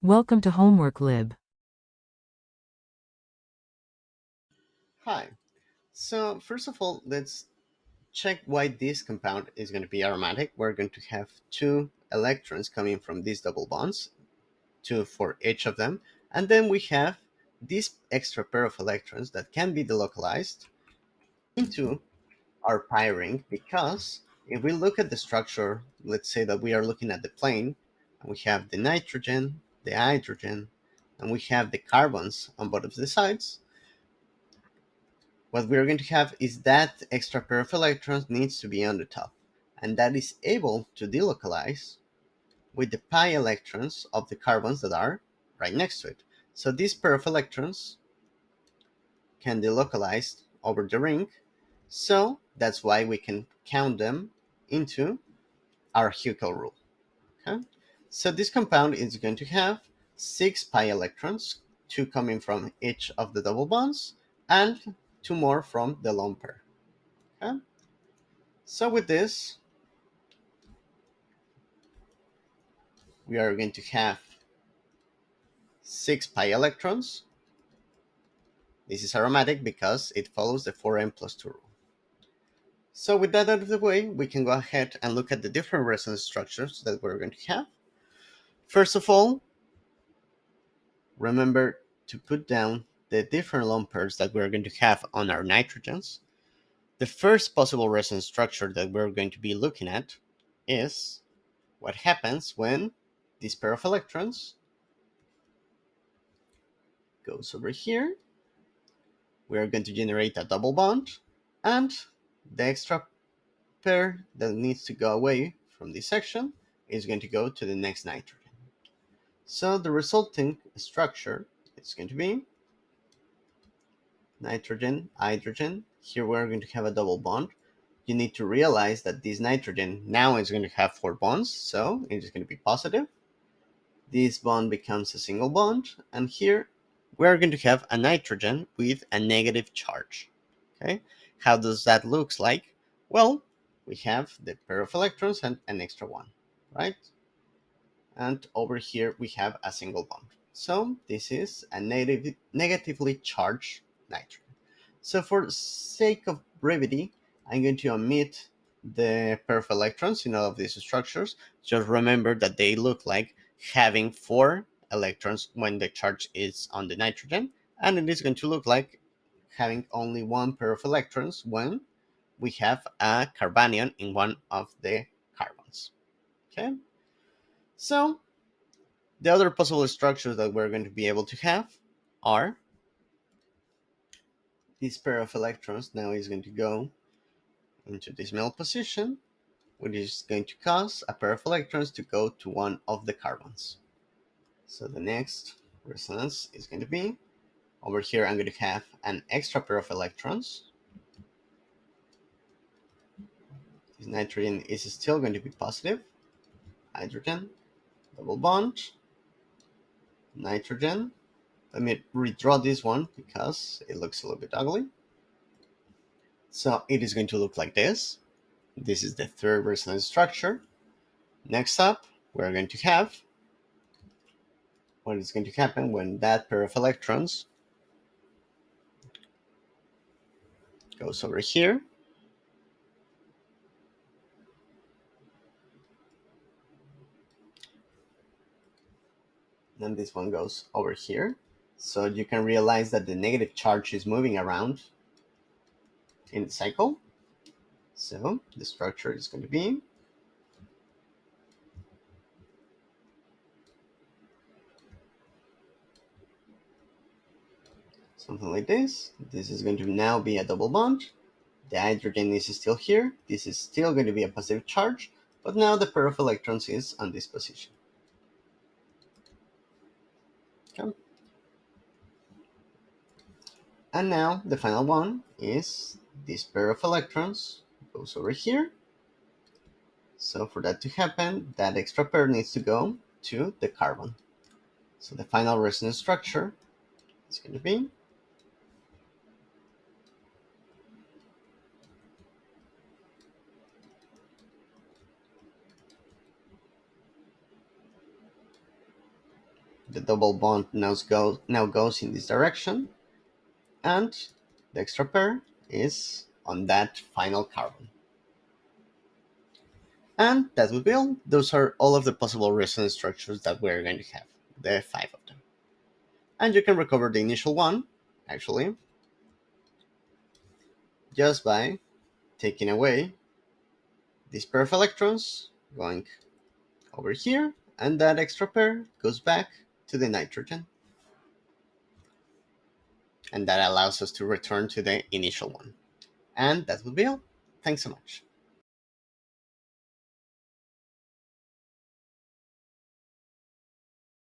Welcome to Homework Lib. Hi. So first of all, let's check why this compound is going to be aromatic. We're going to have two electrons coming from these double bonds, two for each of them. And then we have this extra pair of electrons that can be delocalized into our pi ring because if we look at the structure, let's say that we are looking at the plane and we have the nitrogen, the hydrogen, and we have the carbons on both of the sides. What we're going to have is that extra pair of electrons needs to be on the top, and that is able to delocalize with the pi electrons of the carbons that are right next to it. So this pair of electrons can delocalize over the ring, so that's why we can count them into our Huckel rule. Okay? So this compound is going to have 6 pi electrons, 2 coming from each of the double bonds, and 2 more from the lone pair. Okay? So with this, we are going to have 6 pi electrons. This is aromatic because it follows the 4n plus 2 rule. So with that out of the way, we can go ahead and look at the different resonance structures that we're going to have. First of all, remember to put down the different lone pairs that we're going to have on our nitrogens. The first possible resonance structure that we're going to be looking at is what happens when this pair of electrons goes over here. We are going to generate a double bond, and the extra pair that needs to go away from this section is going to go to the next nitrogen. So the resulting structure is going to be nitrogen, hydrogen. Here we're going to have a double bond. You need to realize that this nitrogen now is going to have 4 bonds, so it is going to be positive. This bond becomes a single bond, and here we're going to have a nitrogen with a negative charge. Okay, how does that look like? Well, we have the pair of electrons and an extra one, right? And over here we have a single bond. So this is a negatively charged nitrogen. So for sake of brevity, I'm going to omit the pair of electrons in all of these structures. Just remember that they look like having 4 electrons when the charge is on the nitrogen, and it is going to look like having only one pair of electrons when we have a carbanion in one of the carbons. Okay, so the other possible structures that we're going to be able to have are this pair of electrons now is going to go into this middle position, which is going to cause a pair of electrons to go to one of the carbons. So the next resonance is going to be over here. I'm going to have an extra pair of electrons. This nitrogen is still going to be positive. Hydrogen, double bond, nitrogen. Let me redraw this one because it looks a little bit ugly. So it is going to look like this. This is the third resonance structure. Next up, we're going to have what is going to happen when that pair of electrons goes over here. Then this one goes over here. So you can realize that the negative charge is moving around in the cycle. So the structure is going to be something like this. This is going to now be a double bond. The hydrogen is still here. This is still going to be a positive charge, but now the pair of electrons is on this position. Okay. And now the final one is this pair of electrons goes over here. So for that to happen, that extra pair needs to go to the carbon. So the final resonance structure is going to be The double bond now goes in this direction, and the extra pair is on that final carbon. And that would be all. Those are all of the possible resonance structures that we're going to have, the 5 of them. And you can recover the initial one, actually, just by taking away this pair of electrons, going over here, and that extra pair goes back to the nitrogen. And that allows us to return to the initial one. And that would be all. Thanks so much.